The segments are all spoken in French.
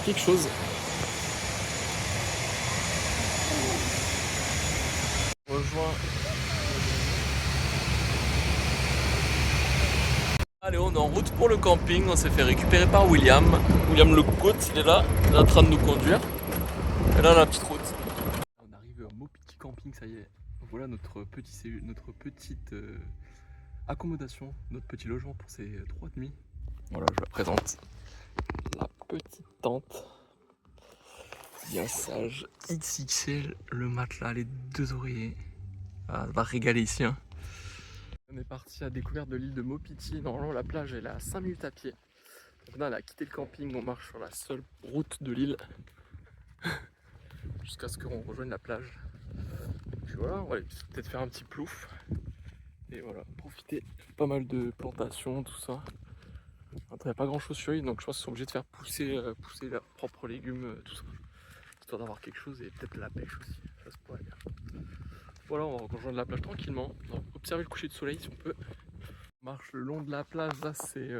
quelque chose. On rejoint. Allez, on est en route pour le camping. On s'est fait récupérer par William. William le Côte, il est là, il est en train de nous conduire. Et là, la petite route. On arrive au petit camping, ça y est. Voilà notre petite accommodation, notre petit logement pour ces 3 nuits. Voilà, je la présente. La petite tente. Bien sage. XXL, le matelas, les 2 oreillers. Ah, ça va régaler ici. Hein. On est parti à la découverte de l'île de Maupiti. Normalement, la plage elle est à 5 minutes à pied. Donc là, on a quitté le camping, on marche sur la seule route de l'île jusqu'à ce qu'on rejoigne la plage. Et puis voilà, on va peut-être faire un petit plouf. Et voilà, profiter. Pas mal de plantations, tout ça. Il n'y a pas grand chose sur l'île, donc je pense qu'ils sont obligés de faire pousser leurs propres légumes, tout ça. Histoire d'avoir quelque chose et peut-être la pêche aussi. Ça se pourrait bien. Voilà, on va rejoindre la plage tranquillement. On va observer le coucher de soleil si on peut. On marche le long de la plage, là c'est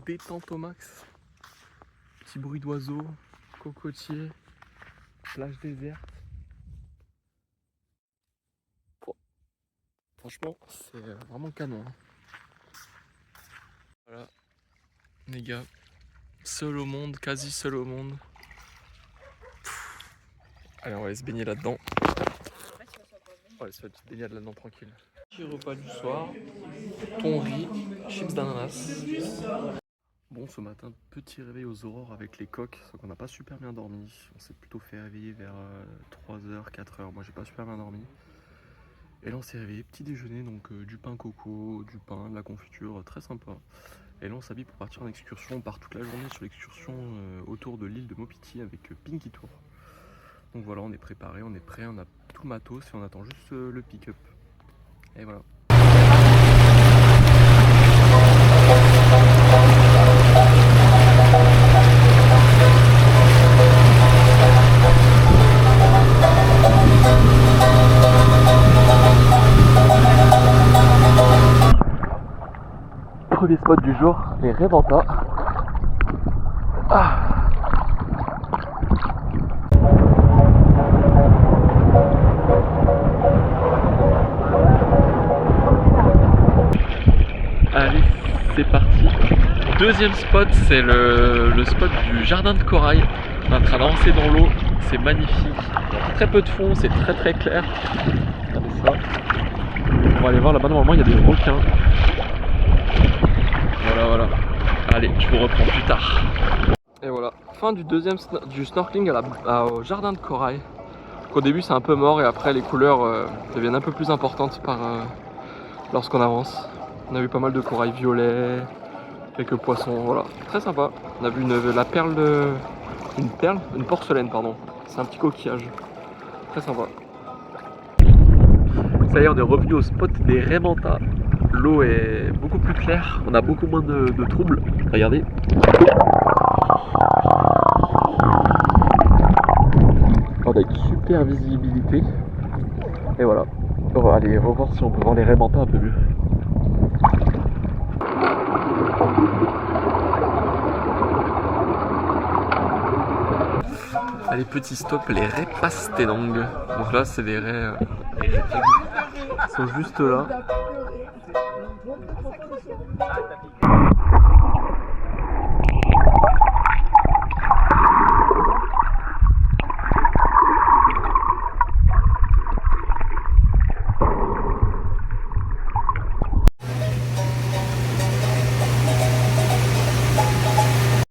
détente au max. Petit bruit d'oiseaux, cocotiers, plage déserte. Bon, franchement, c'est vraiment canon. Hein. Voilà, les gars, seul au monde, quasi seul au monde. Allez, on va aller se baigner là-dedans. On va aller se faire une petite baignade là-dedans tranquille. Petit repas du soir, thon riz, chips d'ananas. Bon, ce matin, petit réveil aux aurores avec les coqs, sauf qu'on n'a pas super bien dormi. On s'est plutôt fait réveiller vers 3h, 4h. Moi, j'ai pas super bien dormi. Et là, on s'est réveillé, petit déjeuner, donc du pain coco, du pain, de la confiture, très sympa. Et là, on s'habille pour partir en excursion. On part toute la journée sur l'excursion autour de l'île de Maupiti avec Pinky Tour. Donc voilà, on est préparé, on est prêt, on a tout le matos et on attend juste le pick-up. Et voilà. Premier spot du jour, les Reventa. Ah. Allez, c'est parti. Deuxième spot, c'est le spot du jardin de corail. On est en train d'avancer dans l'eau, c'est magnifique. Il y a très peu de fond, c'est très très clair. Regardez ça. On va aller voir là-bas, normalement il y a des requins. Voilà. Allez, je vous reprends plus tard. Et voilà, fin du snorkeling au jardin de corail. Donc, au début c'est un peu mort et après les couleurs deviennent un peu plus importantes lorsqu'on avance. On a vu pas mal de corail violet, quelques poissons, voilà, très sympa. On a vu une porcelaine pardon. C'est un petit coquillage, très sympa. Ça y est, on est revenu au spot des Reventa. L'eau est beaucoup plus claire, on a beaucoup moins de troubles. Regardez. Avec super visibilité. Et voilà. On va aller revoir si on peut voir les Reventa un peu mieux. Allez, petit stop, les raies Pastenang. Donc là, c'est des raies. Ils sont juste là.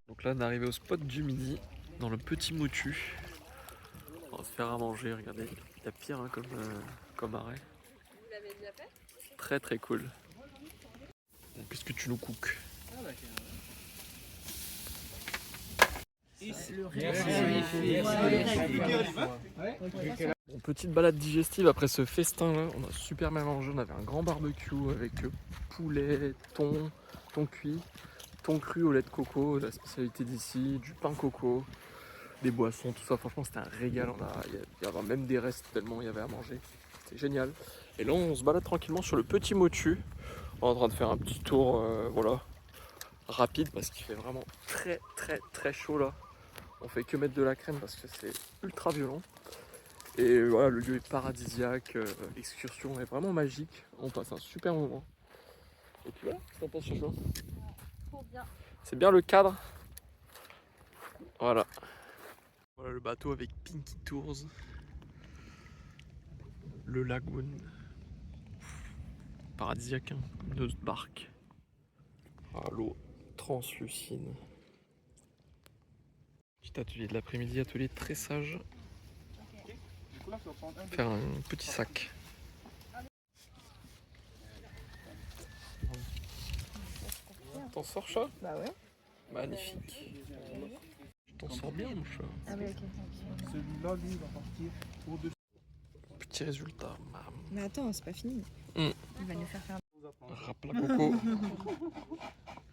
Donc là, on est arrivé au spot du midi, dans le petit Motu. On va se faire à manger, regardez. Il y a pire hein, comme arrêt. Vous l'avez déjà fait? Très très cool. Qu'est-ce que tu nous cookes? Bon, petite balade digestive après ce festin là, on a super bien mangé, on avait un grand barbecue avec poulet, thon cuit, thon cru au lait de coco, la spécialité d'ici, du pain coco, des boissons, tout ça, franchement c'était un régal, il y avait même des restes tellement il y avait à manger, c'était génial. Et là on se balade tranquillement sur le petit Motu, on est en train de faire un petit tour, voilà, rapide parce qu'il fait vraiment très très très chaud là. On fait que mettre de la crème parce que c'est ultra violent. Et voilà, le lieu est paradisiaque, l'excursion est vraiment magique. On passe un super moment. Et puis voilà, qu'est-ce que t'en penses, Joshua? Trop bien. C'est bien le cadre. Voilà. Voilà le bateau avec Pinky Tours. Le lagoon. Paradisiaque, hein, comme notre barque. Ah, l'eau translucide. Petit atelier de l'après-midi, atelier de tressage. Faire un petit sac. T'en sors, chat? Bah ouais. Magnifique. Tu t'en sors bien, mon chat. Ah oui, ok. Celui-là, lui, il va partir pour deux. Petit résultat. Mais attends, c'est pas fini. Mm. Il va nous faire faire. Râpe la coco.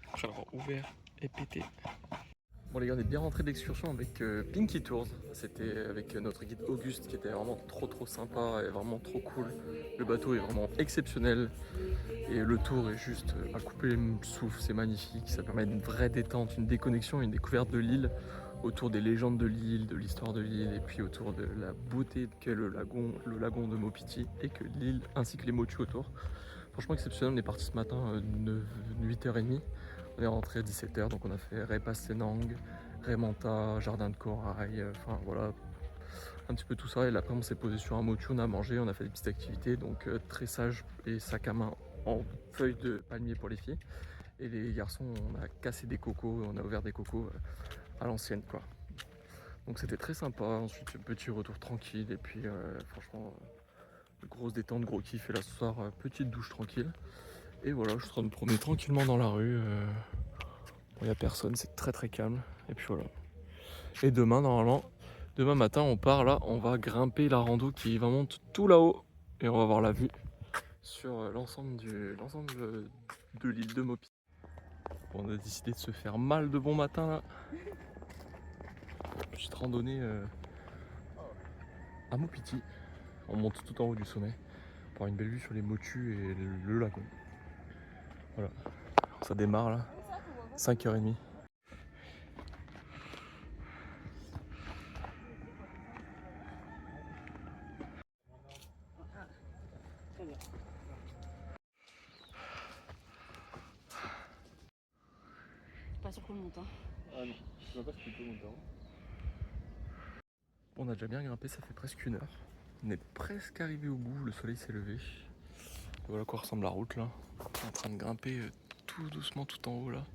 Après l'avoir ouvert et pété. Bon les gars, on est bien rentré d'excursion avec Pinky Tours. C'était avec notre guide Auguste qui était vraiment trop sympa et vraiment trop cool. Le bateau est vraiment exceptionnel et le tour est juste à couper le souffle, c'est magnifique. Ça permet une vraie détente, une déconnexion, une découverte de l'île autour des légendes de l'île, de l'histoire de l'île et puis autour de la beauté qu'est le lagon de Maupiti et que l'île ainsi que les motus autour. Franchement exceptionnel, on est parti ce matin 8h30. On est rentré à 17h, donc on a fait Ray-Passenang, Raymanta, Jardin de Corail, enfin voilà, un petit peu tout ça. Et après on s'est posé sur un motu, on a mangé, on a fait des petites activités, donc tressage et sac à main en feuilles de palmier pour les filles. Et les garçons, on a cassé des cocos, on a ouvert des cocos à l'ancienne quoi. Donc c'était très sympa, ensuite petit retour tranquille et puis franchement grosse détente, gros kiff. Et là ce soir petite douche tranquille. Et voilà, je suis en train de me promener tranquillement dans la rue. Il n'y a personne, c'est très calme. Et puis voilà. Et demain, normalement, demain matin, on part là, on va grimper la rando qui va monter tout là-haut. Et on va avoir la vue sur l'ensemble de l'île de Maupiti. On a décidé de se faire mal de bon matin là. Petite randonnée à Maupiti. On monte tout en haut du sommet pour avoir une belle vue sur les motus et le lagon. Voilà. Ça démarre là, 5h30. Pas sûr qu'on monte. Hein. Ah non, je vois pas si tu peux monter. On a déjà bien grimpé, ça fait presque 1 heure. On est presque arrivé au bout, le soleil s'est levé. Et voilà à quoi ressemble la route là. On est en train de grimper tout doucement tout en haut là.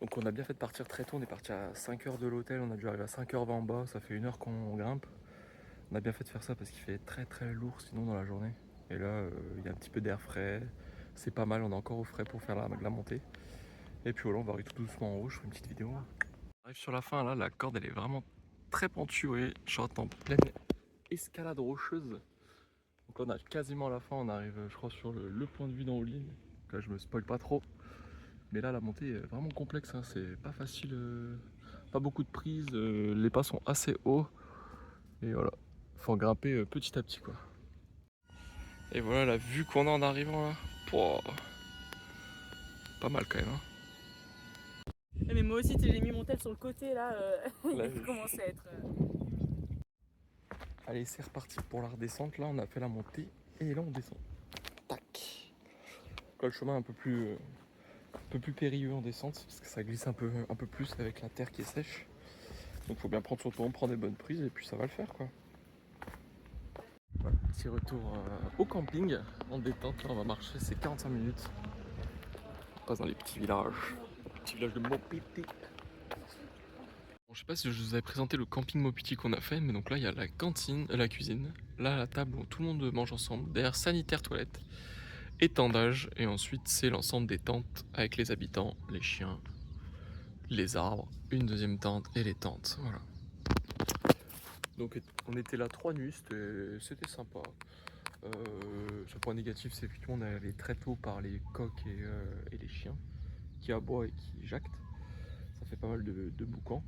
Donc on a bien fait de partir très tôt, on est parti à 5h de l'hôtel, on a dû arriver à 5h20 en bas, ça fait 1 heure qu'on grimpe. On a bien fait de faire ça parce qu'il fait très lourd sinon dans la journée. Et là il y a un petit peu d'air frais, c'est pas mal, on est encore au frais pour faire la montée. Et puis voilà, on va arriver tout doucement en haut, je ferai une petite vidéo. On arrive sur la fin là, la corde elle est vraiment très pentue, oui. Je rentre en pleine escalade rocheuse. Donc là on a quasiment la fin, on arrive je crois sur le point de vue d'en haut de l'île. Donc là je me spoil pas trop. Mais là la montée est vraiment complexe, hein. C'est pas facile, pas beaucoup de prises, les pas sont assez hauts. Et voilà, faut grimper petit à petit quoi. Et voilà la vue qu'on a en arrivant là. Pouah. Pas mal quand même. Hein. Mais moi aussi, j'ai mis mon tête sur le côté là. Il commence à être. Allez, c'est reparti pour la redescente. Là, on a fait la montée et là, on descend. Tac. Quoi, le chemin un peu plus périlleux en descente parce que ça glisse un peu plus avec la terre qui est sèche. Donc, faut bien prendre son temps, prendre des bonnes prises et puis ça va le faire quoi. Voilà, petit retour au camping en détente. Là, on va marcher, c'est 45 minutes. On passe dans les petits villages. Petit village de Maupiti. Bon, je sais pas si je vous avais présenté le camping Maupiti qu'on a fait, mais donc là il y a la cantine, la cuisine, là la table où tout le monde mange ensemble, derrière sanitaire, toilette, étendage, et ensuite c'est l'ensemble des tentes avec les habitants, les chiens, les arbres, une deuxième tente et les tentes, voilà. Donc on était là 3 nuits, c'était sympa. Ce point négatif c'est effectivement on est arrivé très tôt par les coqs et les chiens qui aboient et qui jactent. Ça fait pas mal de boucans.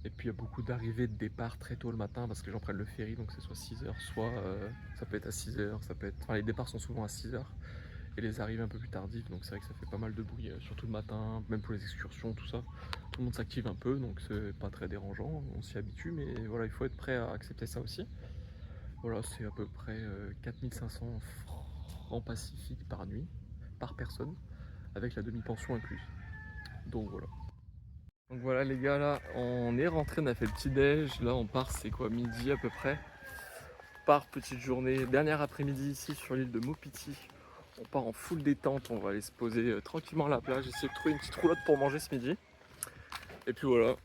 Et puis il y a beaucoup d'arrivées de départ très tôt le matin parce que les gens prennent le ferry, donc c'est soit 6h, soit ça peut être à 6h, ça peut être. Enfin, les départs sont souvent à 6h et les arrivées un peu plus tardives, donc c'est vrai que ça fait pas mal de bruit, surtout le matin, même pour les excursions, tout ça. Tout le monde s'active un peu, donc c'est pas très dérangeant, on s'y habitue, mais voilà, il faut être prêt à accepter ça aussi. Voilà, c'est à peu près 4500 francs pacifiques par nuit, par personne, avec la demi-pension incluse. Donc voilà. Donc voilà les gars, là on est rentré, on a fait le petit déj, là on part, c'est quoi, midi à peu près. Part petite journée, dernière après-midi ici sur l'île de Maupiti. On part en full détente, on va aller se poser tranquillement à la plage, essayer de trouver une petite roulotte pour manger ce midi. Et puis voilà,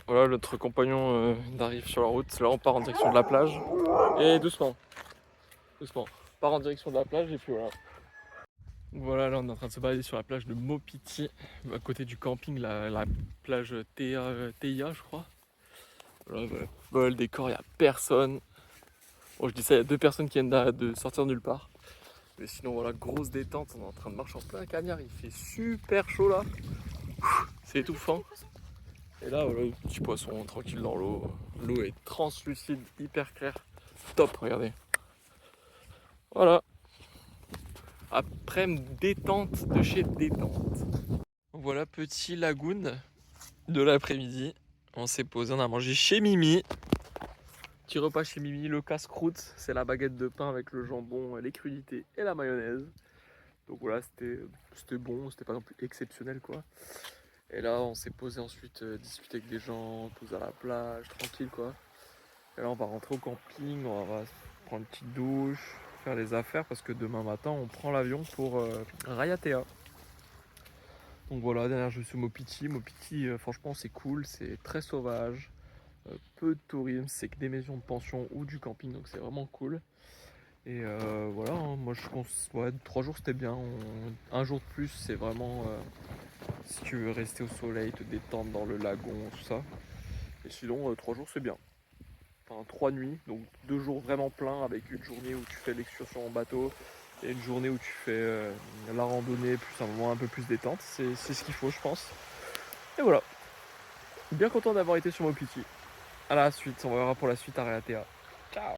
voilà notre compagnon arrive sur la route, là on part en direction de la plage. Et doucement, doucement, on part en direction de la plage et puis voilà. Voilà, là on est en train de se balader sur la plage de Maupiti, à côté du camping, la plage Teia je crois. Voilà, voilà. Voilà le décor, il n'y a personne. Bon, je dis ça, il y a 2 personnes qui viennent de sortir nulle part. Mais sinon, voilà, grosse détente. On est en train de marcher en plein cagnard. Il fait super chaud là. C'est étouffant. Et là, voilà, petit poisson tranquille dans l'eau. L'eau est translucide, hyper claire. Top, regardez. Voilà. Après détente de chez détente. Voilà, petit lagoon de l'après-midi. On s'est posé, on a mangé chez Mimi. Petit repas chez Mimi, le casse-croûte, c'est la baguette de pain avec le jambon, les crudités et la mayonnaise. Donc voilà, c'était bon, c'était pas non plus exceptionnel quoi. Et là, on s'est posé ensuite, discuter avec des gens, poser à la plage, tranquille quoi. Et là, on va rentrer au camping, on va prendre une petite douche, faire les affaires parce que demain matin, on prend l'avion pour Raiatea. Donc voilà, dernière je suis Maupiti. Maupiti, franchement, c'est cool, c'est très sauvage. Peu de tourisme, c'est que des maisons de pension ou du camping, donc c'est vraiment cool. Et voilà, hein, moi je pense, ouais, 3 jours c'était bien. Un jour de plus, c'est vraiment si tu veux rester au soleil, te détendre dans le lagon, tout ça. Et sinon, 3 jours c'est bien. Enfin, 3 nuits, donc 2 jours vraiment pleins avec une journée où tu fais l'excursion en bateau et une journée où tu fais la randonnée, plus un moment un peu plus détente. C'est ce qu'il faut, je pense. Et voilà, bien content d'avoir été sur Maupiti. À la suite, on va voir pour la suite à Raiatea.